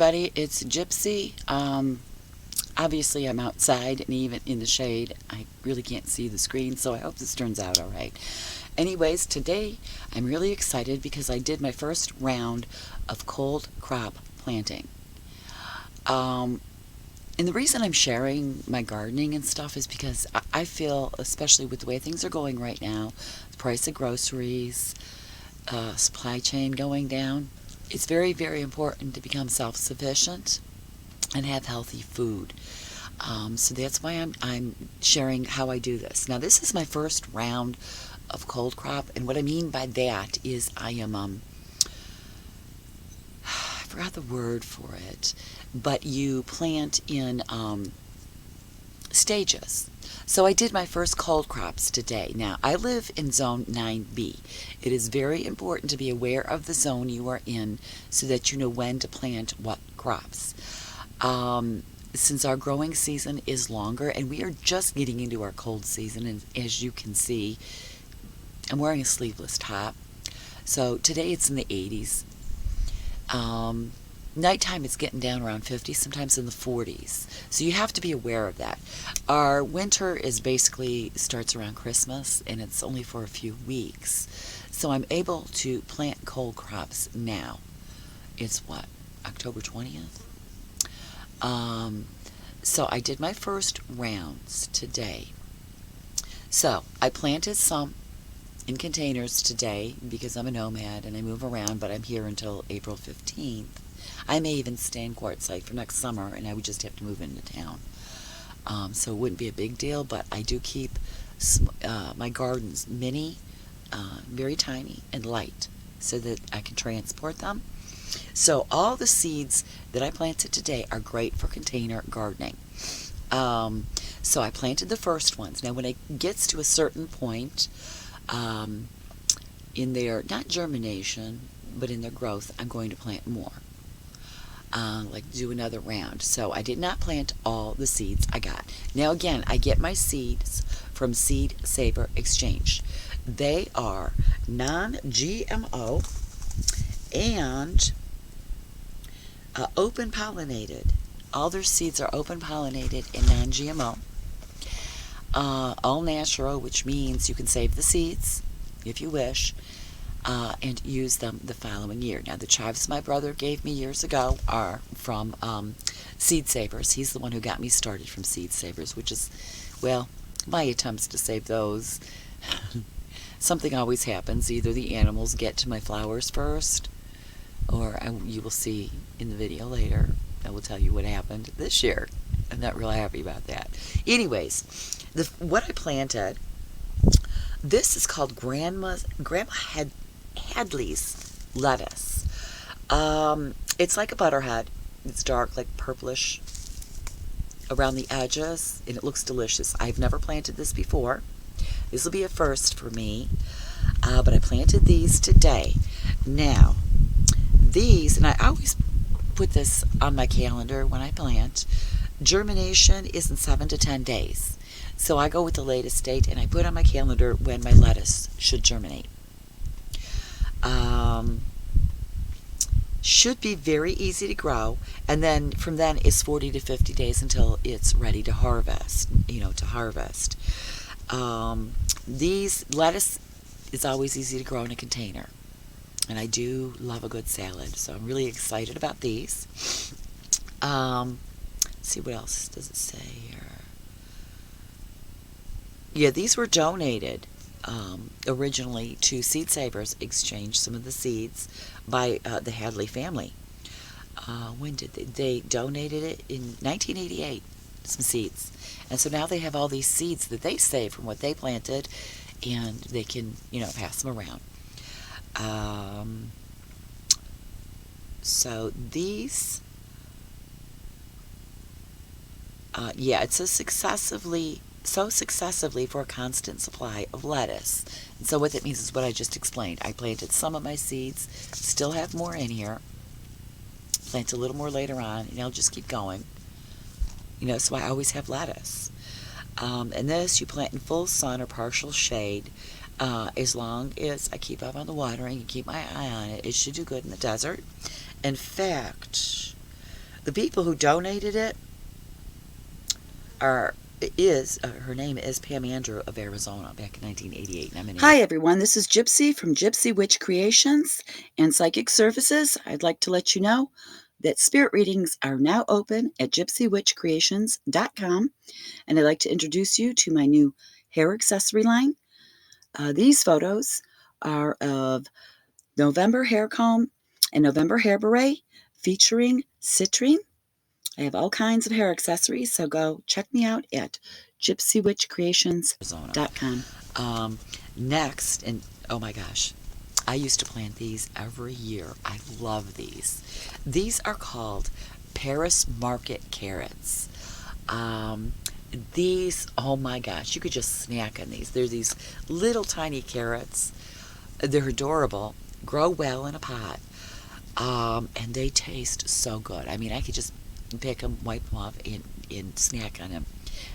everybody, it's Gypsy. Obviously I'm outside and even in the shade. I really can't see the screen, so I hope this turns out alright. Anyways, today I'm really excited because I did my first round of cold crop planting. And the reason I'm sharing my gardening and stuff is because I feel, especially with the way things are going right now, the price of groceries, supply chain going down, it's very, very important to become self-sufficient and have healthy food. So that's why I'm sharing how I do this. Now, this is my first round of cold crop, and what I mean by that is I am, I forgot the word for it, but you plant in stages. So I did my first cold crops today. Now, I live in Zone 9B. It is very important to be aware of the zone you are in so that you know when to plant what crops. Since our growing season is longer and we are just getting into our cold season, and as you can see, I'm wearing a sleeveless top. So today it's in the 80s. Nighttime it's getting down around 50, sometimes in the 40s. So you have to be aware of that. Our winter is basically starts around Christmas, and it's only for a few weeks. So I'm able to plant cold crops now. It's what, October 20th? So I did my first rounds today. So I planted some in containers today because I'm a nomad and I move around, but I'm here until April 15th. I may even stay in quartzite for next summer, and I would just have to move into town. So it wouldn't be a big deal, but I do keep my gardens mini, very tiny and light, so that I can transport them. So all the seeds that I planted today are great for container gardening. So I planted the first ones. Now when it gets to a certain point in their, not germination, but in their growth, I'm going to plant more. Like do another round. So I did not plant all the seeds I got. Now again, I get my seeds from Seed Saver Exchange. They are non-GMO and open pollinated. All their seeds are open pollinated and non-GMO. All natural, which means you can save the seeds if you wish, and use them the following year. Now, the chives my brother gave me years ago are from Seed Savers. He's the one who got me started from Seed Savers, which is, well, my attempts to save those. Something always happens. Either the animals get to my flowers first, or you will see in the video later. I will tell you what happened this year. I'm not real happy about that. Anyways, what I planted, this is called Grandma Hadley's lettuce. It's like a butterhead. It's dark, like purplish around the edges, and it looks delicious. I've never planted this before. This will be a first for me, but I planted these today. Now, these, and I always put this on my calendar when I plant, germination is in 7 to 10 days. So I go with the latest date, and I put on my calendar when my lettuce should germinate. Should be very easy to grow, and then from then it's 40 to 50 days until it's ready to harvest. These lettuce is always easy to grow in a container, and I do love a good salad, so I'm really excited about these. Let's see, what else does it say here? Yeah, these were donated originally to Seed Savers Exchange, some of the seeds by the Hadley family. When did they donated it? In 1988, some seeds. And so now they have all these seeds that they save from what they planted, and they can, pass them around. So these, yeah, it says successively for a constant supply of lettuce. And so what that means is what I just explained. I planted some of my seeds, still have more in here. Plant a little more later on, and I'll just keep going. So I always have lettuce. And this you plant in full sun or partial shade. As long as I keep up on the watering and keep my eye on it, it should do good in the desert. In fact, The people who donated it her name is Pam Andrew of Arizona back in 1988. And Hi everyone, this is Gypsy from Gypsy Witch Creations and Psychic Services. I'd like to let you know that spirit readings are now open at gypsywitchcreations.com, and I'd like to introduce you to my new hair accessory line. These photos are of November hair comb and November hair beret featuring citrine. I have all kinds of hair accessories, so go check me out at gypsywitchcreations.com. Next, and oh my gosh, I used to plant these every year. I love these. These are called Paris Market carrots. These, oh my gosh, you could just snack on these. They're these little tiny carrots. They're adorable, grow well in a pot, and they taste so good. I mean, I could just pick them, wipe them off, and snack on them.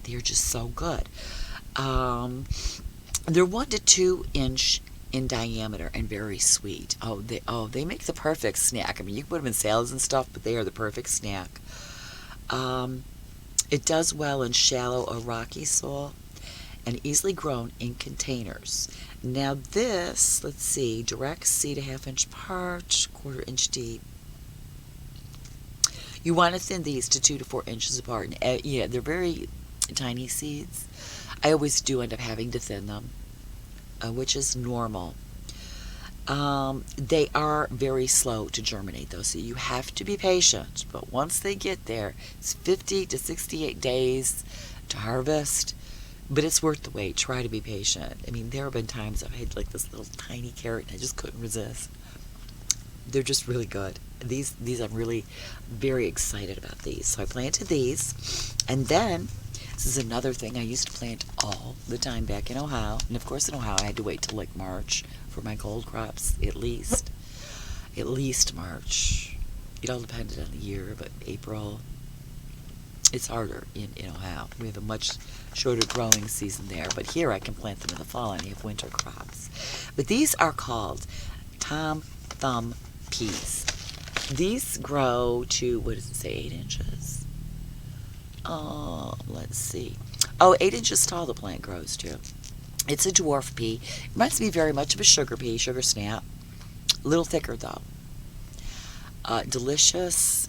They're just so good. They're 1 to 2 inch in diameter and very sweet. They make the perfect snack. I mean, you can put them in salads and stuff, but they are the perfect snack. It does well in shallow or rocky soil and easily grown in containers. Now this, let's see, direct seed 1/2 inch apart, 1/4 inch deep. You want to thin these to 2 to 4 inches apart. And, yeah, they're very tiny seeds. I always do end up having to thin them, which is normal. They are very slow to germinate, though, so you have to be patient. But once they get there, it's 50 to 68 days to harvest. But it's worth the wait. Try to be patient. I mean, there have been times I've had like this little tiny carrot and I just couldn't resist. They're just really good. These I'm really very excited about these. So I planted these, and then this is another thing I used to plant all the time back in Ohio. And of course in Ohio I had to wait till like March for my gold crops, at least March. It all depended on the year, but April, it's harder in Ohio. We have a much shorter growing season there, but here I can plant them in the fall and I have winter crops. But these are called Tom Thumb peas. These grow to, what does it say, 8 inches? Let's see. 8 inches tall the plant grows to. It's a dwarf pea. It reminds me very much of a sugar pea, sugar snap. A little thicker though. Delicious.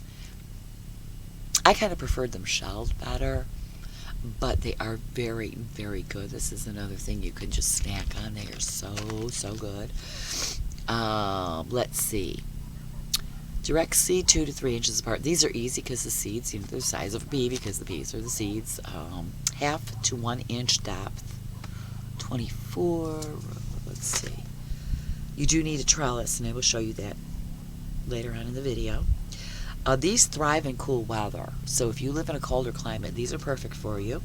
I kind of preferred them shelled better, but they are very, very good. This is another thing you can just snack on. They are so, so good. Let's see. Direct seed 2 to 3 inches apart. These are easy because the seeds, they're the size of a pea because the peas are the seeds. 1/2 to 1 inch depth. 24. Let's see. You do need a trellis, and I will show you that later on in the video. These thrive in cool weather, so if you live in a colder climate, these are perfect for you.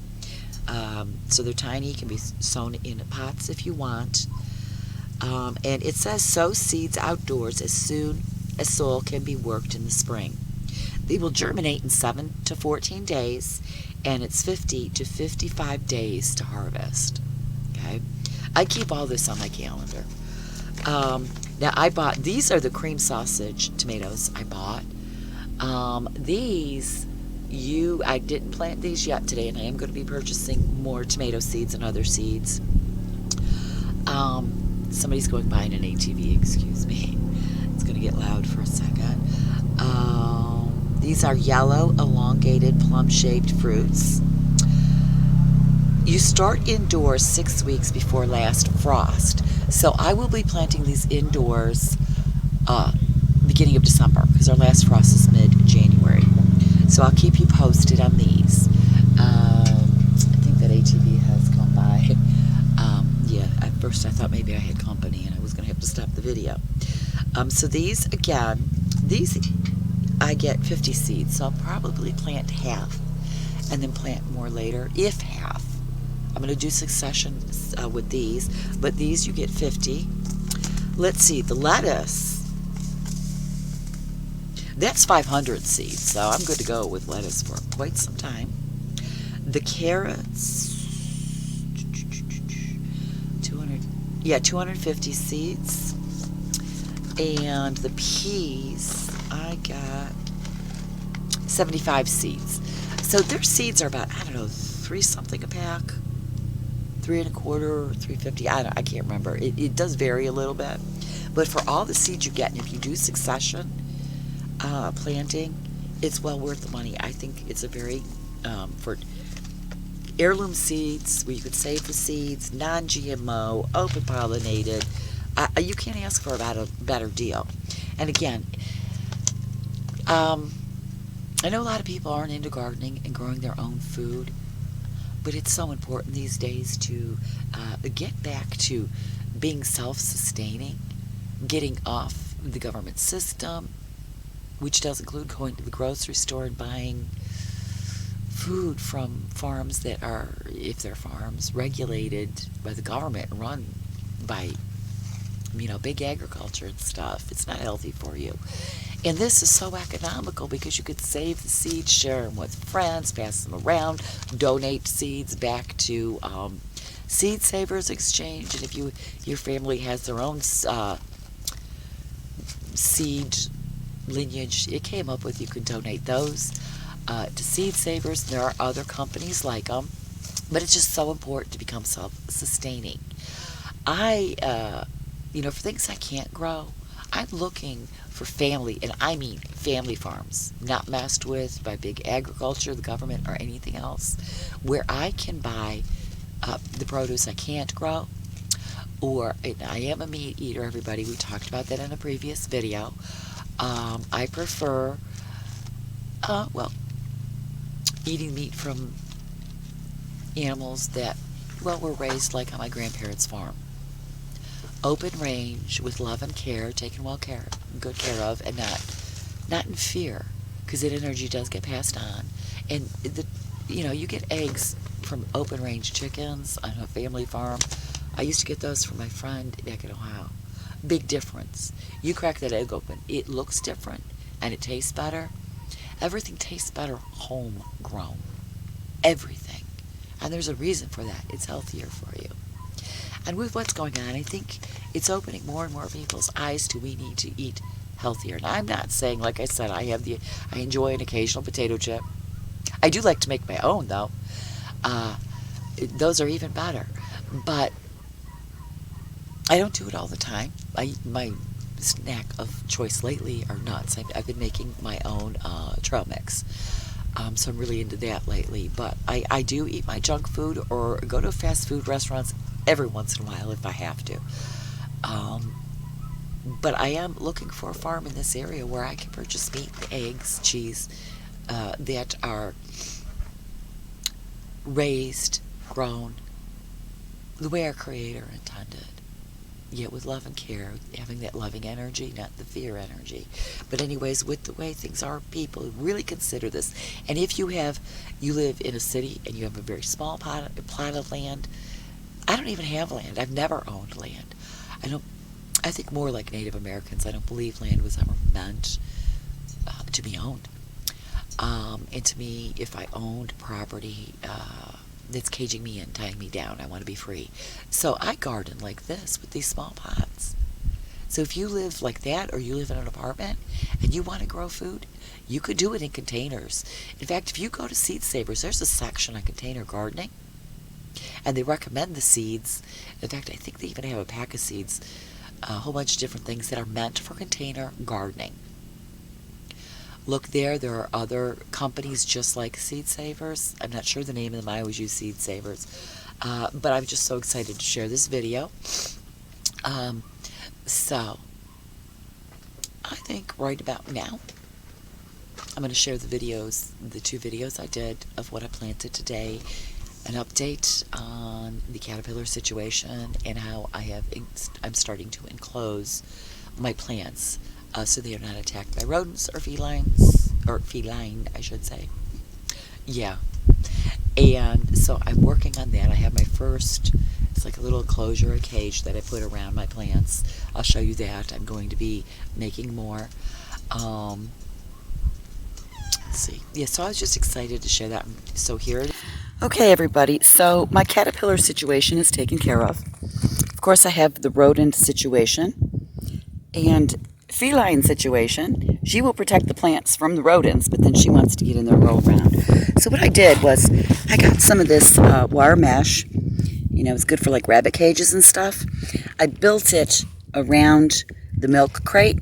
So they're tiny, can be sown in pots if you want. And it says sow seeds outdoors as soon as soil can be worked in the spring. They will germinate in 7 to 14 days, and it's 50 to 55 days to harvest. Okay, I keep all this on my calendar. Now I bought, these are the cream sausage tomatoes I bought. I didn't plant these yet today, and I am going to be purchasing more tomato seeds and other seeds. Somebody's going by in an ATV, excuse me. It's going to get loud for a second. These are yellow, elongated, plum-shaped fruits. You start indoors 6 weeks before last frost. So I will be planting these indoors beginning of December, because our last frost is mid-January. So I'll keep you posted on these. I think that ATV has come by. Yeah, at first I thought maybe I had company and I was going to have to stop the video. So these, again, I get 50 seeds, so I'll probably plant half and then plant more later, if half. I'm going to do succession with these, but these you get 50. Let's see, the lettuce, that's 500 seeds, so I'm good to go with lettuce for quite some time. The carrots, 250 seeds. And the peas, I got 75 seeds. So their seeds are about, I don't know, 3 something a pack, 3 and a quarter, 350. I can't remember. It does vary a little bit, but for all the seeds you get, and if you do succession planting, it's well worth the money. I think it's a very for heirloom seeds where you could save the seeds, non-GMO, open pollinated. You can't ask for a better deal. And again, I know a lot of people aren't into gardening and growing their own food, but it's so important these days to get back to being self-sustaining, getting off the government system, which does include going to the grocery store and buying food from farms that are, if they're farms, regulated by the government, run by, big agriculture and stuff. It's not healthy for you. And this is so economical because you could save the seeds, share them with friends, pass them around, donate seeds back to Seed Savers Exchange. And if your family has their own seed lineage it came up with, you could donate those to Seed Savers. There are other companies like them, but it's just so important to become self-sustaining. For things I can't grow, I'm looking for family, and I mean family farms, not messed with by big agriculture, the government, or anything else, where I can buy the produce I can't grow. And I am a meat eater, everybody. We talked about that in a previous video. I prefer, eating meat from animals that, were raised like on my grandparents' farm. Open range with love and care, taken good care of, and not in fear, because that energy does get passed on. And you get eggs from open range chickens on a family farm. I used to get those from my friend back in Ohio. Big difference. You crack that egg open, it looks different and it tastes better. Everything tastes better homegrown. Everything. And there's a reason for that. It's healthier for you. And with what's going on, I think it's opening more and more people's eyes to we need to eat healthier. And I'm not saying, like I said, I enjoy an occasional potato chip. I do like to make my own, though. Those are even better. But I don't do it all the time. My snack of choice lately are nuts. I've been making my own trail mix. So I'm really into that lately. But I do eat my junk food or go to fast food restaurants every once in a while if I have to. But I am looking for a farm in this area where I can purchase meat, eggs, cheese that are raised, grown, the way our Creator intended. Yet with love and care, having that loving energy, not the fear energy. But anyways, with the way things are, people really consider this. And if you live in a city and you have a very small plot of land, I don't even have land. I've never owned land. I think more like Native Americans. I don't believe land was ever meant to be owned. And to me, if I owned property that's caging me in, tying me down, I want to be free. So I garden like this with these small pots. So if you live like that, or you live in an apartment and you want to grow food, you could do it in containers. In fact, if you go to Seed Savers, there's a section on container gardening, and they recommend the seeds. In fact, I think they even have a pack of seeds, a whole bunch of different things that are meant for container gardening. Look there are other companies just like Seed Savers. I'm not sure the name of them. I always use Seed Savers. But I'm just so excited to share this video. So, I think right about now, I'm going to share the two videos I did of what I planted today, an update on the caterpillar situation, and how I'm starting to enclose my plants so they are not attacked by rodents or feline, I should say. Yeah. And so I'm working on that. I have my first, it's like a little enclosure, a cage that I put around my plants. I'll show you that. I'm going to be making more. Let's see. Yeah, so I was just excited to share that. So here it is. Okay, everybody. So my caterpillar situation is taken care of. Of course, I have the rodent situation. And feline situation. She will protect the plants from the rodents, but then she wants to get in there and roll around. So what I did was I got some of this wire mesh. You know, it's good for like rabbit cages and stuff. I built it around the milk crate,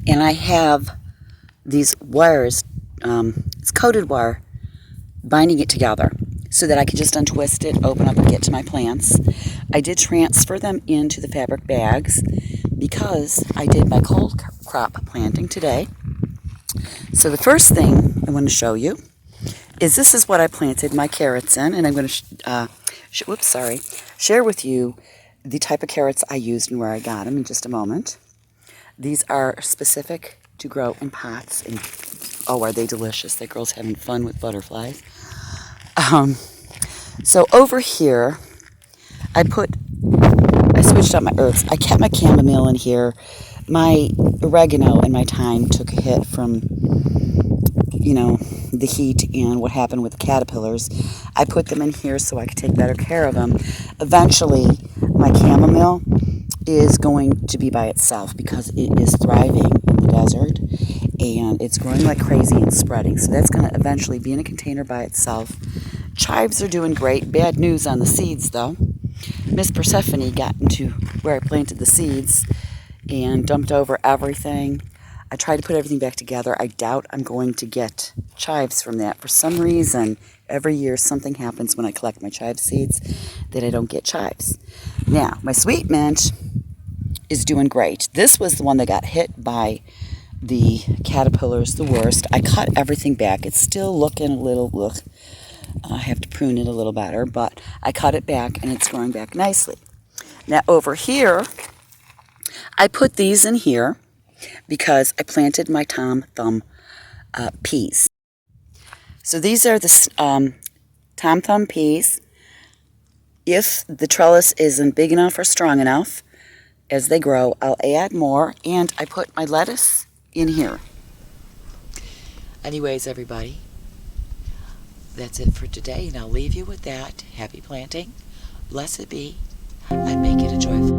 and I have these wires, it's coated wire, binding it together so that I can just untwist it, open up, and get to my plants. I did transfer them into the fabric bags because I did my cold crop planting today. So the first thing I want to show you is this is what I planted my carrots in, and I'm going to share with you the type of carrots I used and where I got them in just a moment. These are specific to grow in pots, and oh, are they delicious. That girl's having fun with butterflies. So over here, I switched out my herbs. I kept my chamomile in here. My oregano and my thyme took a hit from, you know, the heat and what happened with the caterpillars. I put them in here so I could take better care of them. Eventually, my chamomile is going to be by itself because it is thriving in the desert and it's growing like crazy and spreading. So that's going to eventually be in a container by itself. Chives are doing great. Bad news on the seeds, though. Miss Persephone got into where I planted the seeds and dumped over everything. I tried to put everything back together. I doubt I'm going to get chives from that. For some reason, every year something happens when I collect my chive seeds that I don't get chives. Now, my sweet mint is doing great. This was the one that got hit by the caterpillars the worst. I cut everything back. It's still looking a little, I have to prune it a little better, but I cut it back and it's growing back nicely. Now over here, I put these in here because I planted my Tom Thumb peas. So these are the Tom Thumb peas. If the trellis isn't big enough or strong enough, as they grow, I'll add more, and I put my lettuce in here. Anyways, everybody, that's it for today, and I'll leave you with that. Happy planting. Blessed be, and make it a joyful